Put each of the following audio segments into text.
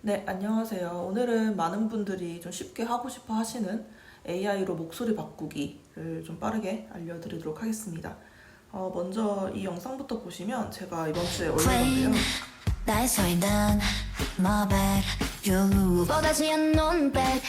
네, 안녕하세요. 오늘은 많은 분들이 좀 쉽게 하고 싶어 하시는 AI로 목소리 바꾸기를 좀 빠르게 알려드리도록 하겠습니다. 먼저 이 영상부터 보시면 제가 이번 주에 올린 건데요. 나의 소리는 my bag You 뻗어지 않는 bag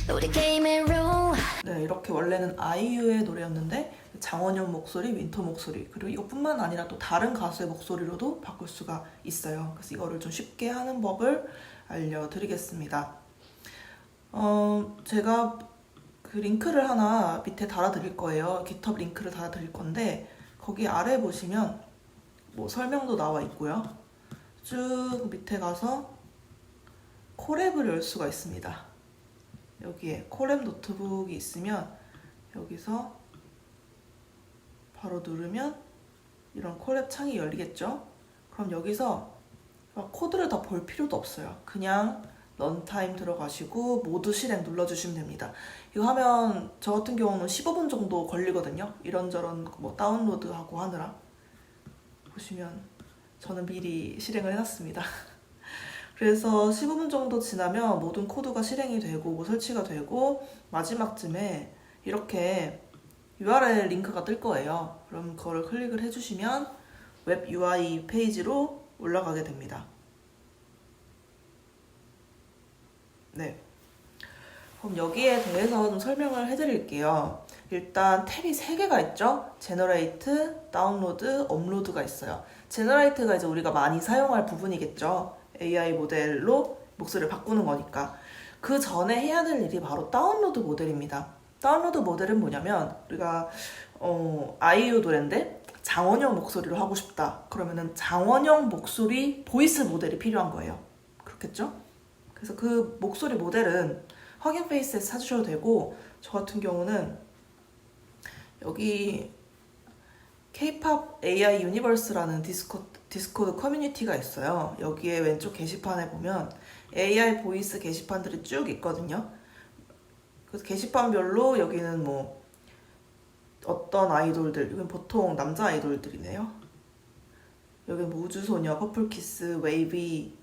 우리 게임의 rule 네, 이렇게 원래는 아이유의 노래였는데 장원영 목소리, 윈터 목소리, 그리고 이것뿐만 아니라 또 다른 가수의 목소리로도 바꿀 수가 있어요. 그래서 이거를 좀 쉽게 하는 법을 알려드리겠습니다. 제가 그 링크를 하나 밑에 달아드릴 거예요. 깃허브 링크를 달아드릴 건데 거기 아래 보시면 뭐 설명도 나와 있고요. 쭉 밑에 가서 콜앱을 열 수가 있습니다. 여기에 콜앱 노트북이 있으면 여기서 바로 누르면 이런 콜앱 창이 열리겠죠? 그럼 여기서 막 코드를 다 볼 필요도 없어요. 그냥 런타임 들어가시고 모두 실행 눌러주시면 됩니다. 이거 하면 저 같은 경우는 15분 정도 걸리거든요. 이런저런 뭐 다운로드하고 하느라. 보시면 저는 미리 실행을 해놨습니다. 그래서 15분 정도 지나면 모든 코드가 실행이 되고 뭐 설치가 되고 마지막쯤에 이렇게 URL 링크가 뜰 거예요. 그럼 그거를 클릭을 해주시면 웹 UI 페이지로 올라가게 됩니다. 네. 그럼 여기에 대해서 좀 설명을 해드릴게요. 일단 탭이 3개가 있죠? 제너레이트, 다운로드, 업로드가 있어요. 제너레이트가 이제 우리가 많이 사용할 부분이겠죠? AI 모델로 목소리를 바꾸는 거니까. 그 전에 해야 될 일이 바로 다운로드 모델입니다. 다운로드 모델은 뭐냐면 우리가 아이유 노래인데 장원영 목소리로 하고 싶다. 그러면은 장원영 목소리 보이스 모델이 필요한 거예요. 그렇겠죠? 그래서 그 목소리 모델은 확인 페이스에서 찾으셔도 되고 저 같은 경우는 여기 K-pop AI 유니버스라는 디스코드 커뮤니티가 있어요. 여기에 왼쪽 게시판에 보면 AI 보이스 게시판들이 쭉 있거든요. 그래서 게시판별로 여기는 뭐 어떤 아이돌들, 이건 보통 남자 아이돌들이네요. 여기는 뭐 우주소녀, 퍼플키스, 웨이비.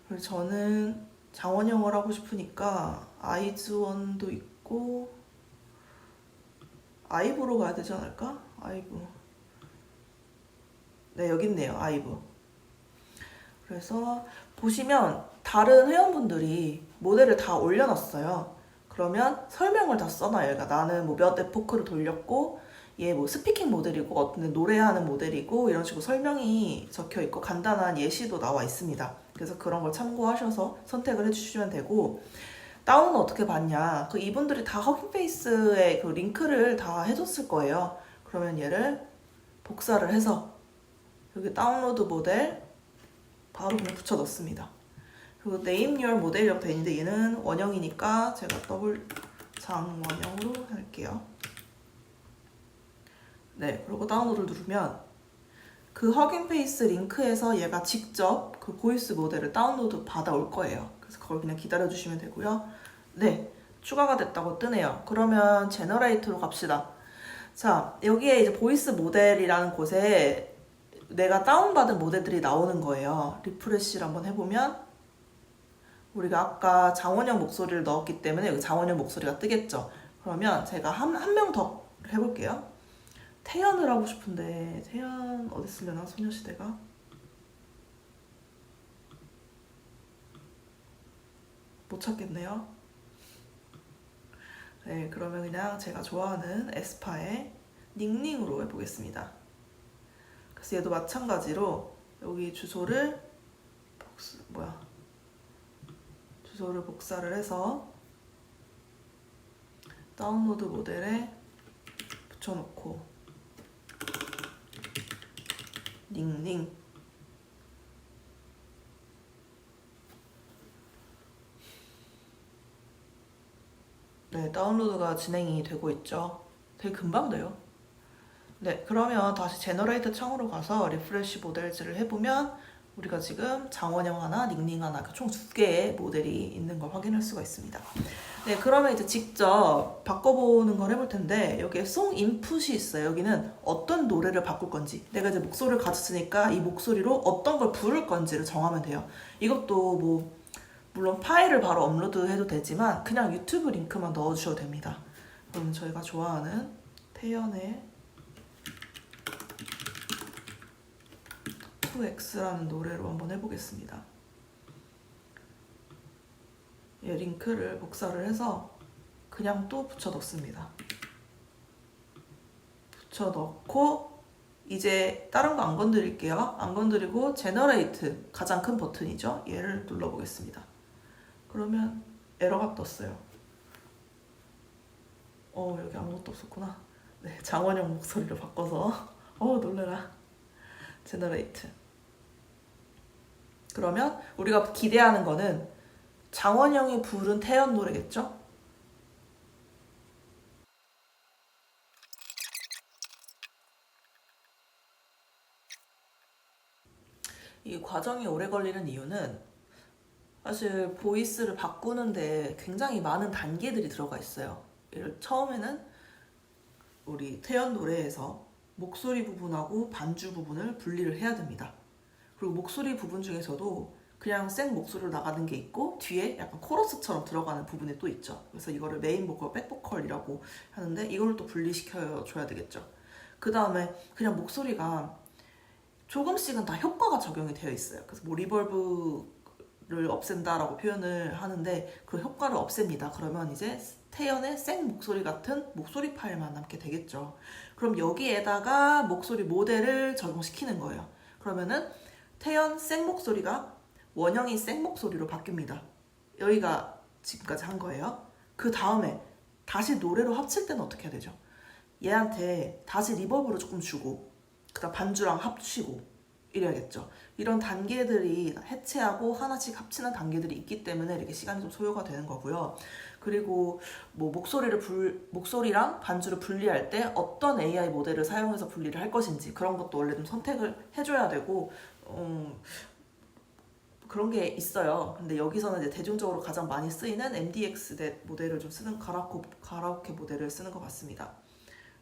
그리고 저는 장원영을 하고 싶으니까 아이즈원도 있고 아이브로 가야 되지 않을까? 아이브. 네, 여기 있네요. 아이브. 그래서 보시면 다른 회원분들이 모델을 다 올려놨어요. 그러면 설명을 다 써놔요. 그러니까 나는 뭐 몇 에포크를 돌렸고 얘 뭐 스피킹 모델이고 어떤 노래하는 모델이고 이런 식으로 설명이 적혀 있고 간단한 예시도 나와 있습니다. 그래서 그런 걸 참고하셔서 선택을 해주시면 되고 다운은 어떻게 받냐? 그 이분들이 다 허깅페이스에 그 링크를 다 해줬을 거예요. 그러면 얘를 복사를 해서 여기 다운로드 모델 바로 그냥 붙여 넣습니다. 그리고 name your 모델이라고 되어 있는데 얘는 원형이니까 제가 더블 장원형으로 할게요. 네, 그리고 다운로드를 누르면 그 허깅페이스 링크에서 얘가 직접 그 보이스 모델을 다운로드 받아올 거예요. 그래서 그걸 그냥 기다려주시면 되고요. 네, 추가가 됐다고 뜨네요. 그러면 제너레이트로 갑시다. 자, 여기에 이제 보이스 모델이라는 곳에 내가 다운받은 모델들이 나오는 거예요. 리프레시를 한번 해보면 우리가 아까 장원영 목소리를 넣었기 때문에 여기 장원영 목소리가 뜨겠죠. 그러면 제가 한 명 더 해볼게요. 태연을 하고 싶은데 태연 어디 쓰려나? 소녀시대가 못 찾겠네요. 네, 그러면 그냥 제가 좋아하는 에스파의 닝닝으로 해보겠습니다. 그래서 얘도 마찬가지로 여기 주소를 복사를 해서 다운로드 모델에 붙여놓고 닝닝. 네, 다운로드가 진행이 되고 있죠. 되게 금방 돼요. 네, 그러면 다시 제너레이터 창으로 가서 리프레시 모델즈를 해보면 우리가 지금 장원영 하나, 닝닝 하나 총 2개의 모델이 있는 걸 확인할 수가 있습니다. 네, 그러면 이제 직접 바꿔보는 걸 해볼 텐데 여기에 송 인풋이 있어요. 여기는 어떤 노래를 바꿀 건지 내가 이제 목소리를 가졌으니까 이 목소리로 어떤 걸 부를 건지를 정하면 돼요. 이것도 뭐 물론 파일을 바로 업로드해도 되지만 그냥 유튜브 링크만 넣어주셔도 됩니다. 그럼 저희가 좋아하는 태연의 2X라는 노래로 한번 해보겠습니다. 예, 링크를 복사를 해서 그냥 또 붙여 넣습니다. 붙여 넣고 이제 다른 거 안 건드릴게요. 안 건드리고 제너레이트, 가장 큰 버튼이죠. 얘를 눌러보겠습니다. 그러면 에러가 떴어요. 여기 아무것도 없었구나. 네, 장원영 목소리로 바꿔서 놀래라. 제너레이트. 그러면 우리가 기대하는 거는 장원영이 부른 태연 노래겠죠? 이 과정이 오래 걸리는 이유는 사실 보이스를 바꾸는데 굉장히 많은 단계들이 들어가 있어요. 처음에는 우리 태연 노래에서 목소리 부분하고 반주 부분을 분리를 해야 됩니다. 그리고 목소리 부분 중에서도 그냥 생 목소리로 나가는 게 있고 뒤에 약간 코러스처럼 들어가는 부분이 또 있죠. 그래서 이거를 메인 보컬, 백 보컬이라고 하는데 이걸 또 분리시켜 줘야 되겠죠. 그 다음에 그냥 목소리가 조금씩은 다 효과가 적용이 되어 있어요. 그래서 뭐 리버브를 없앤다라고 표현을 하는데 그 효과를 없앱니다. 그러면 이제 태연의 생 목소리 같은 목소리 파일만 남게 되겠죠. 그럼 여기에다가 목소리 모델을 적용시키는 거예요. 그러면은 태연 생 목소리가 원영이 생 목소리로 바뀝니다. 여기가 지금까지 한 거예요. 그 다음에 다시 노래로 합칠 때는 어떻게 해야 되죠? 얘한테 다시 리버브를 조금 주고 그다음 반주랑 합치고 이래야겠죠. 이런 단계들이 해체하고 하나씩 합치는 단계들이 있기 때문에 이렇게 시간이 좀 소요가 되는 거고요. 그리고 뭐 목소리랑 반주를 분리할 때 어떤 AI 모델을 사용해서 분리를 할 것인지 그런 것도 원래 좀 선택을 해줘야 되고 그런 게 있어요. 근데 여기서는 이제 대중적으로 가장 많이 쓰이는 MDX 모델을 좀 쓰는 가라오케 모델을 쓰는 것 같습니다.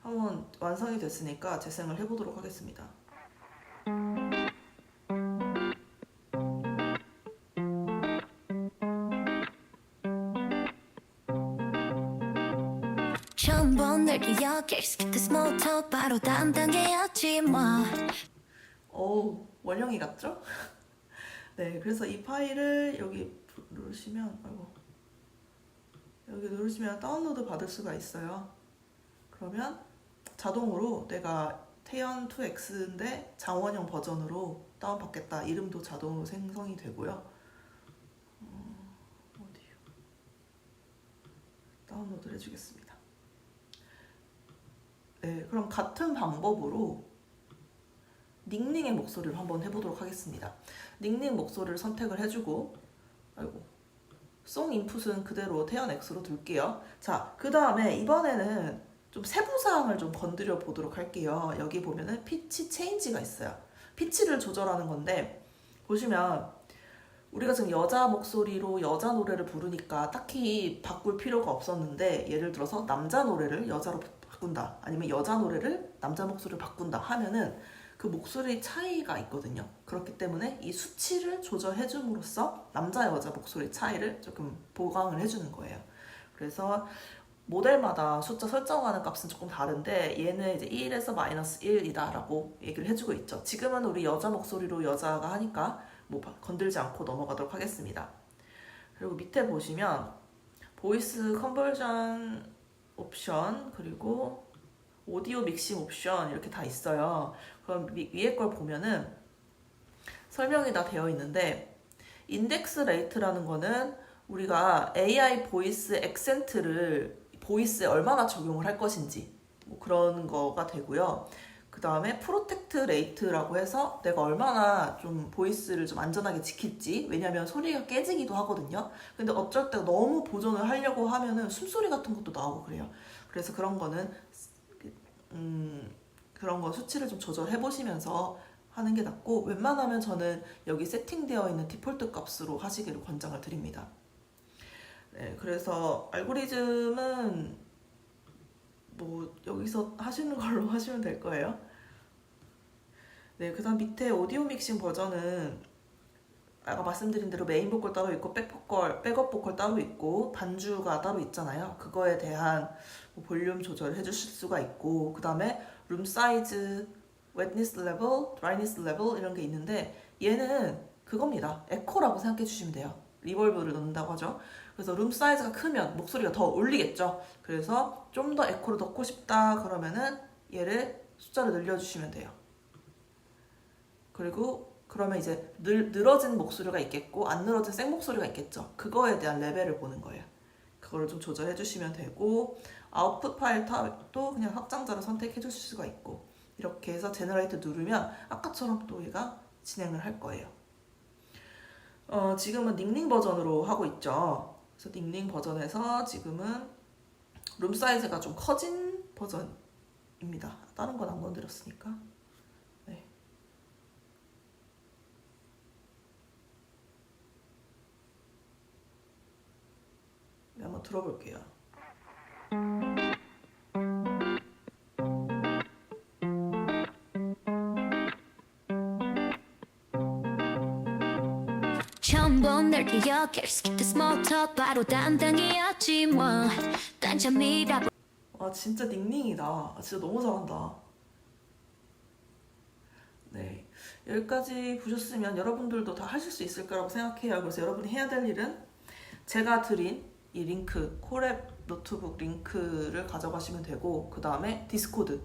한번 완성이 됐으니까 재생을 해보도록 하겠습니다. 처음 본 널 기억해 그 스몰 톡 바로 다음 단계였지 뭐 원형이 같죠? 네, 그래서 이 파일을 여기 누르시면 여기 누르시면 다운로드 받을 수가 있어요. 그러면 자동으로 내가 태연 2X인데 장원영 버전으로 다운받겠다. 이름도 자동으로 생성이 되고요. 어디요? 다운로드를 해주겠습니다. 네, 그럼 같은 방법으로 닝닝의 목소리를 한번 해보도록 하겠습니다. 닝닝 목소리를 선택을 해주고 송 인풋은 그대로 태연 X로 둘게요. 자, 그 다음에 이번에는 좀 세부사항을 좀 건드려 보도록 할게요. 여기 보면은 피치 체인지가 있어요. 피치를 조절하는 건데 보시면 우리가 지금 여자 목소리로 여자 노래를 부르니까 딱히 바꿀 필요가 없었는데 예를 들어서 남자 노래를 여자로 바꾼다 아니면 여자 노래를 남자 목소리로 바꾼다 하면은 그 목소리 차이가 있거든요. 그렇기 때문에 이 수치를 조절해 줌으로써 남자 여자 목소리 차이를 조금 보강을 해주는 거예요. 그래서 모델마다 숫자 설정하는 값은 조금 다른데 얘는 이제 1에서 -1이다 라고 얘기를 해주고 있죠. 지금은 우리 여자 목소리로 여자가 하니까 뭐 건들지 않고 넘어가도록 하겠습니다. 그리고 밑에 보시면 보이스 컨버전 옵션 그리고 오디오 믹싱 옵션 이렇게 다 있어요. 그럼 위에 걸 보면은 설명이 다 되어 있는데 인덱스 레이트라는 거는 우리가 AI 보이스 액센트를 보이스에 얼마나 적용을 할 것인지 뭐 그런 거가 되고요. 그 다음에 프로텍트 레이트라고 해서 내가 얼마나 좀 보이스를 좀 안전하게 지킬지. 왜냐면 소리가 깨지기도 하거든요. 근데 어쩔 때 너무 보존을 하려고 하면은 숨소리 같은 것도 나오고 그래요. 그래서 그런 거는 그런 거 수치를 좀 조절해 보시면서 하는 게 낫고 웬만하면 저는 여기 세팅되어 있는 디폴트 값으로 하시기를 권장을 드립니다. 네, 그래서 알고리즘은 뭐 여기서 하시는 걸로 하시면 될 거예요. 네, 그 다음 밑에 오디오 믹싱 버전은 아까 말씀드린 대로 메인 보컬 따로 있고 백업 보컬 따로 있고 반주가 따로 있잖아요. 그거에 대한 뭐 볼륨 조절을 해주실 수가 있고, 그 다음에 룸 사이즈, 웨트니스 레벨, 드라이니스 레벨 이런 게 있는데, 얘는 그겁니다. 에코라고 생각해 주시면 돼요. 리버브를 넣는다고 하죠. 그래서 룸 사이즈가 크면 목소리가 더 울리겠죠. 그래서 좀 더 에코를 넣고 싶다 그러면은 얘를 숫자를 늘려주시면 돼요. 그리고 그러면 이제 늘어진 목소리가 있겠고 안 늘어진 생 목소리가 있겠죠. 그거에 대한 레벨을 보는 거예요. 그거를 좀 조절해 주시면 되고, 아웃풋 파일 탑도 그냥 확장자를 선택해 주실 수가 있고, 이렇게 해서 제너레이트 누르면 아까처럼 또 얘가 진행을 할 거예요. 지금은 닝닝 버전으로 하고 있죠. 그래서 닝닝 버전에서 지금은 룸 사이즈가 좀 커진 버전입니다. 다른 건 안 건드렸으니까. 네. 네, 한번 들어볼게요. 처음 본 널 기억해 Skip the small talk 바로 담당이었지 뭐 단점이라고 와, 진짜 닝닝이다. 진짜 너무 잘한다. 네, 여기까지 보셨으면 여러분들도 다 하실 수 있을 거라고 생각해요. 그래서 여러분이 해야 될 일은 제가 드린 이 링크, 콜앱 노트북 링크를 가져가시면 되고, 그 다음에 디스코드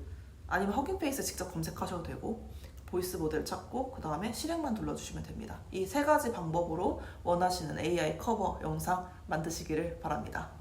아니면 허깅페이스 직접 검색하셔도 되고, 보이스 모델 찾고 그 다음에 실행만 눌러주시면 됩니다. 이 세 가지 방법으로 원하시는 AI 커버 영상 만드시기를 바랍니다.